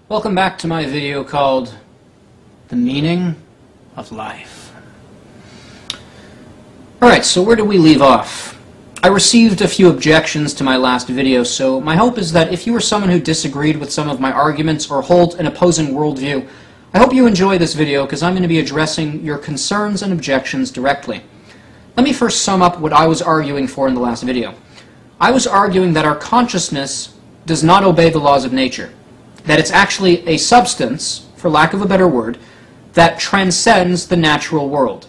Welcome back to my video called The Meaning of Life. Alright, so where did we leave off? I received a few objections to my last video, so my hope is that if you are someone who disagreed with some of my arguments or hold an opposing worldview, I hope you enjoy this video because I'm going to be addressing your concerns and objections directly. Let me first sum up what I was arguing for in the last video. I was arguing that our consciousness does not obey the laws of nature, that it's actually a substance, for lack of a better word, that transcends the natural world.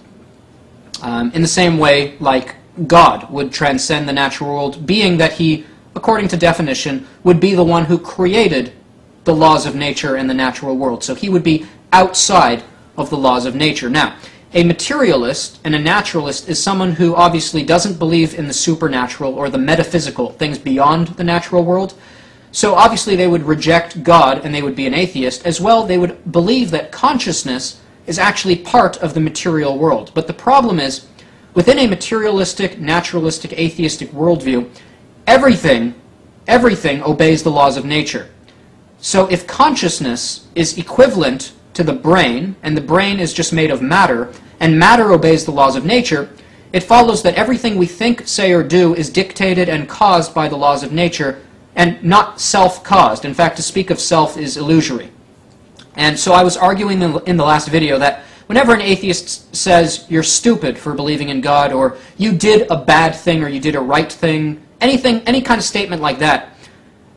In the same way, like God would transcend the natural world, being that he, according to definition, would be the one who created the laws of nature and the natural world. So he would be outside of the laws of nature. Now, a materialist and a naturalist is someone who obviously doesn't believe in the supernatural or the metaphysical, things beyond the natural world. So obviously they would reject God and they would be an atheist. As well, they would believe that consciousness is actually part of the material world. But the problem is, within a materialistic, naturalistic, atheistic worldview, everything obeys the laws of nature. So if consciousness is equivalent to the brain, and the brain is just made of matter, and matter obeys the laws of nature, it follows that everything we think, say, or do is dictated and caused by the laws of nature, and not self-caused. In fact, to speak of self is illusory. And so I was arguing in the last video that whenever an atheist says you're stupid for believing in God, or you did a bad thing, or you did a right thing, any kind of statement like that,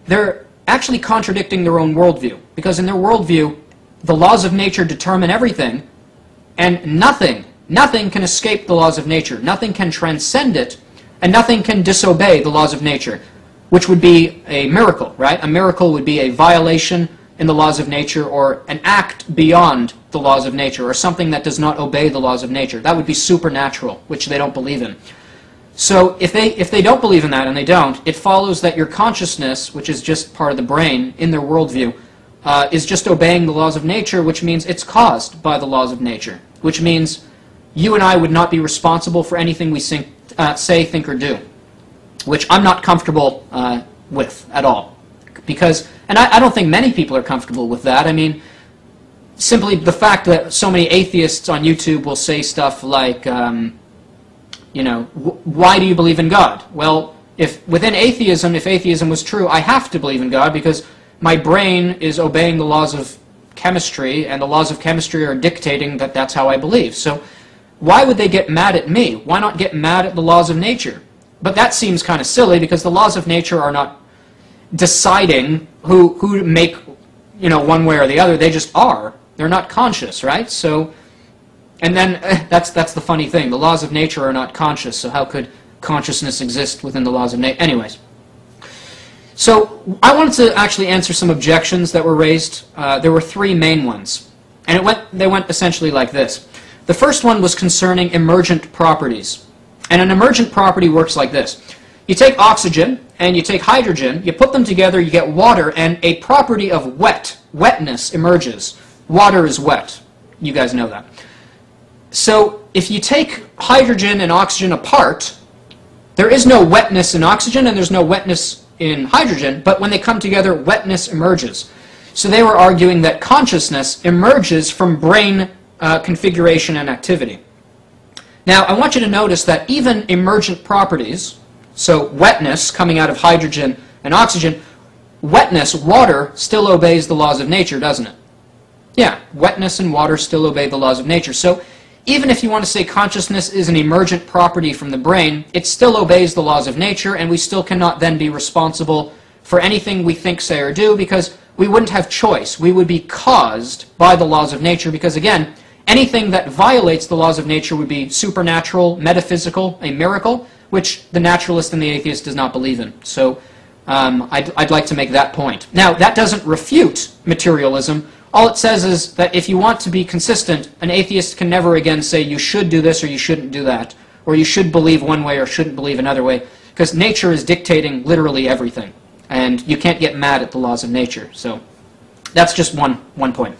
they're actually contradicting their own worldview. Because in their worldview, the laws of nature determine everything, and nothing can escape the laws of nature. Nothing can transcend it, and nothing can disobey the laws of nature, which would be a miracle, right? A miracle would be a violation in the laws of nature, or an act beyond the laws of nature, or something that does not obey the laws of nature. That would be supernatural, which they don't believe in. So if they don't believe in that, and they don't, it follows that your consciousness, which is just part of the brain in their worldview, is just obeying the laws of nature, which means it's caused by the laws of nature, which means you and I would not be responsible for anything we say, think, or do, which I'm not comfortable with at all. Because, and I don't think many people are comfortable with that. I mean, simply the fact that so many atheists on YouTube will say stuff like, you know, why do you believe in God? Well, if within atheism, if atheism was true, I have to believe in God because my brain is obeying the laws of chemistry, and the laws of chemistry are dictating that that's how I believe. So why would they get mad at me? Why not get mad at the laws of nature? But that seems kind of silly because the laws of nature are not deciding who to make, you know, one way or the other. They just are. They're not conscious, right? So, and then that's the funny thing. The laws of nature are not conscious, so how could consciousness exist within the laws of nature? Anyways. So I wanted to actually answer some objections that were raised. There were three main ones. And they went essentially like this. The first one was concerning emergent properties. And an emergent property works like this. You take oxygen and you take hydrogen, you put them together, you get water, and a property of wetness emerges. Water is wet. You guys know that. So if you take hydrogen and oxygen apart, there is no wetness in oxygen and there's no wetness in hydrogen, but when they come together, wetness emerges. So they were arguing that consciousness emerges from brain configuration and activity. Now, I want you to notice that even emergent properties, so wetness coming out of hydrogen and oxygen, wetness, water, still obeys the laws of nature, doesn't it? Yeah, wetness and water still obey the laws of nature. So even if you want to say consciousness is an emergent property from the brain, it still obeys the laws of nature, and we still cannot then be responsible for anything we think, say, or do, because we wouldn't have choice. We would be caused by the laws of nature, because again, anything that violates the laws of nature would be supernatural, metaphysical, a miracle, which the naturalist and the atheist does not believe in. So I'd like to make that point. Now, that doesn't refute materialism. All it says is that if you want to be consistent, an atheist can never again say you should do this or you shouldn't do that, or you should believe one way or shouldn't believe another way, because nature is dictating literally everything, and you can't get mad at the laws of nature. So that's just one point.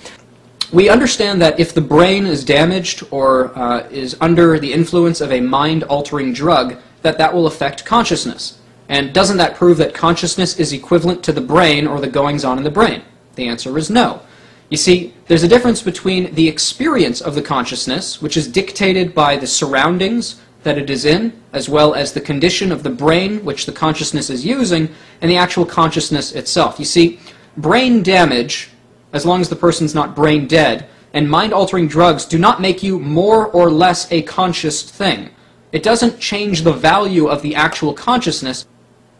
We understand that if the brain is damaged or is under the influence of a mind-altering drug, that will affect consciousness. And doesn't that prove that consciousness is equivalent to the brain or the goings-on in the brain? The answer is no. You see, there's a difference between the experience of the consciousness, which is dictated by the surroundings that it is in, as well as the condition of the brain which the consciousness is using, and the actual consciousness itself. You see, brain damage, as long as the person's not brain dead, and mind-altering drugs do not make you more or less a conscious thing. It doesn't change the value of the actual consciousness.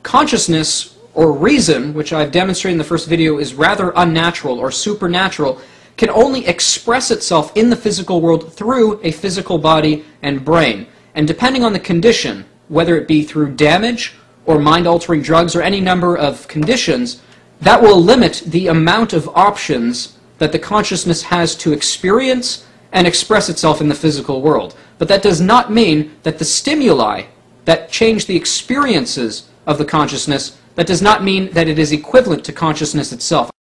Consciousness, or reason, which I've demonstrated in the first video is rather unnatural or supernatural, can only express itself in the physical world through a physical body and brain. And depending on the condition, whether it be through damage or mind-altering drugs or any number of conditions, that will limit the amount of options that the consciousness has to experience and express itself in the physical world. But that does not mean that the stimuli that change the experiences of the consciousness, that does not mean that it is equivalent to consciousness itself.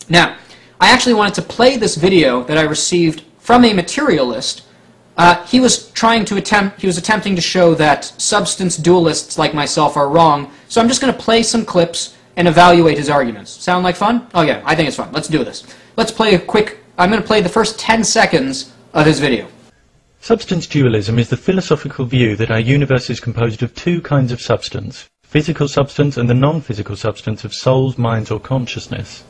Now, I actually wanted to play this video that I received from a materialist. He was attempting to show that substance dualists like myself are wrong, so I'm just going to play some clips and evaluate his arguments. Sound like fun? Oh yeah, I think it's fun. Let's do this. Let's play I'm going to play the first 10 seconds of his video. Substance dualism is the philosophical view that our universe is composed of two kinds of substance, physical substance and the non-physical substance of souls, minds, or consciousness.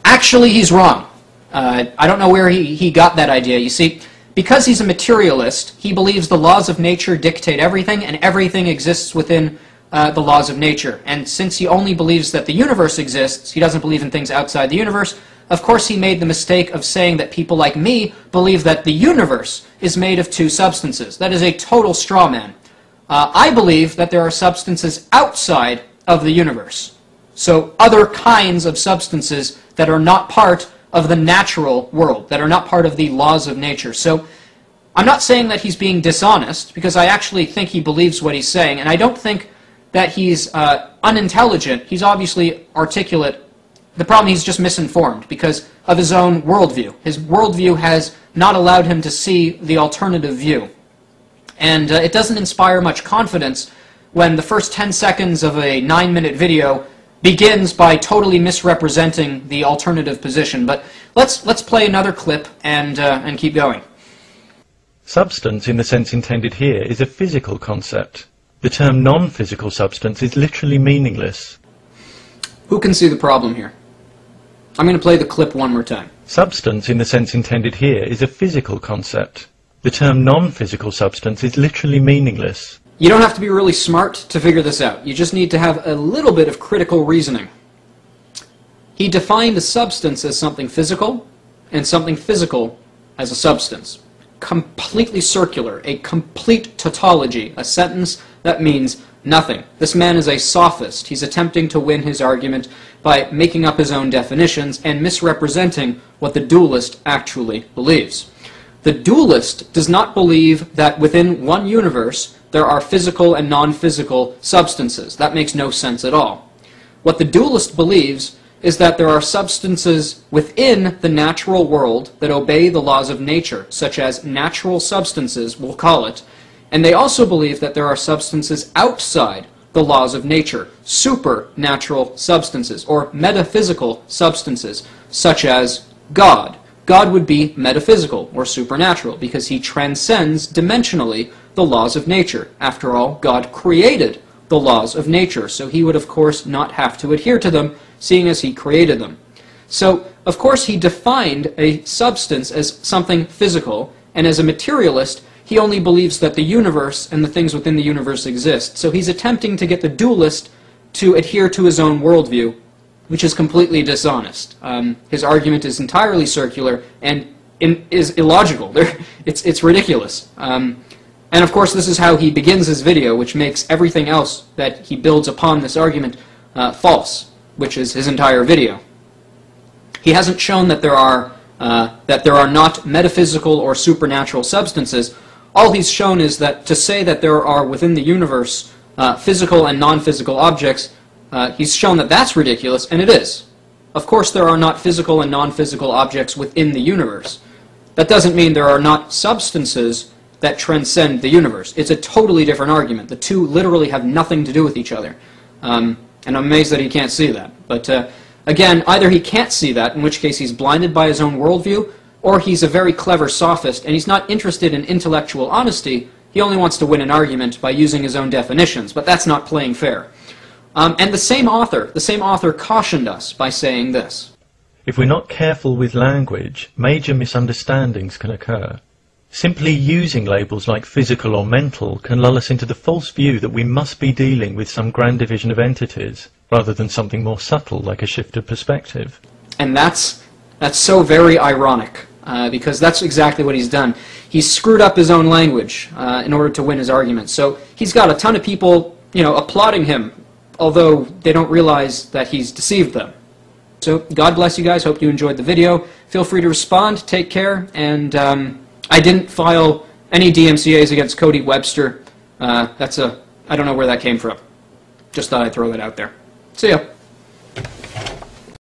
Actually, he's wrong. I don't know where he got that idea. You see, because he's a materialist, he believes the laws of nature dictate everything, and everything exists within the laws of nature. And since he only believes that the universe exists, he doesn't believe in things outside the universe, of course he made the mistake of saying that people like me believe that the universe is made of two substances. That is a total straw man. I believe that there are substances outside of the universe. So other kinds of substances that are not part of the natural world, that are not part of the laws of nature. So I'm not saying that he's being dishonest, because I actually think he believes what he's saying, and I don't think that he's unintelligent. He's obviously articulate. The problem, he's just misinformed because of his own worldview. His worldview has not allowed him to see the alternative view. And it doesn't inspire much confidence when the first 10 seconds of a 9-minute video begins by totally misrepresenting the alternative position. But let's play another clip and keep going. Substance, in the sense intended here, is a physical concept. The term non-physical substance is literally meaningless. Who can see the problem here? I'm going to play the clip one more time. Substance, in the sense intended here, is a physical concept. The term non-physical substance is literally meaningless. You don't have to be really smart to figure this out. You just need to have a little bit of critical reasoning. He defined a substance as something physical, and something physical as a substance. Completely circular, a complete tautology, a sentence that means nothing. This man is a sophist. He's attempting to win his argument by making up his own definitions and misrepresenting what the dualist actually believes. The dualist does not believe that within one universe there are physical and non-physical substances. That makes no sense at all. What the dualist believes is that there are substances within the natural world that obey the laws of nature, such as natural substances, we'll call it, and they also believe that there are substances outside the laws of nature, supernatural substances, or metaphysical substances, such as God. God would be metaphysical, or supernatural, because he transcends dimensionally the laws of nature. After all, God created the laws of nature, so he would of course not have to adhere to them, seeing as he created them. So, of course, he defined a substance as something physical, and as a materialist, he only believes that the universe and the things within the universe exist. So he's attempting to get the dualist to adhere to his own worldview, which is completely dishonest. His argument is entirely circular and is illogical. It's ridiculous. And of course, this is how he begins his video, which makes everything else that he builds upon this argument false, which is his entire video. He hasn't shown that there are not metaphysical or supernatural substances. All he's shown is that to say that there are within the universe physical and non-physical objects, he's shown that that's ridiculous, and it is. Of course there are not physical and non-physical objects within the universe. That doesn't mean there are not substances that transcend the universe. It's a totally different argument. The two literally have nothing to do with each other. And I'm amazed that he can't see that. But Again, either he can't see that, in which case he's blinded by his own worldview, or he's a very clever sophist and he's not interested in intellectual honesty. He only wants to win an argument by using his own definitions, but that's not playing fair. And the same author cautioned us by saying this. If we're not careful with language, major misunderstandings can occur. Simply using labels like physical or mental can lull us into the false view that we must be dealing with some grand division of entities, rather than something more subtle like a shift of perspective. And that's so very ironic, because that's exactly what he's done. He's screwed up his own language in order to win his argument. So he's got a ton of people, applauding him, although they don't realize that he's deceived them. So God bless you guys. Hope you enjoyed the video. Feel free to respond. Take care. And I didn't file any DMCAs against Cody Webster. I don't know where that came from. Just thought I'd throw that out there. See ya.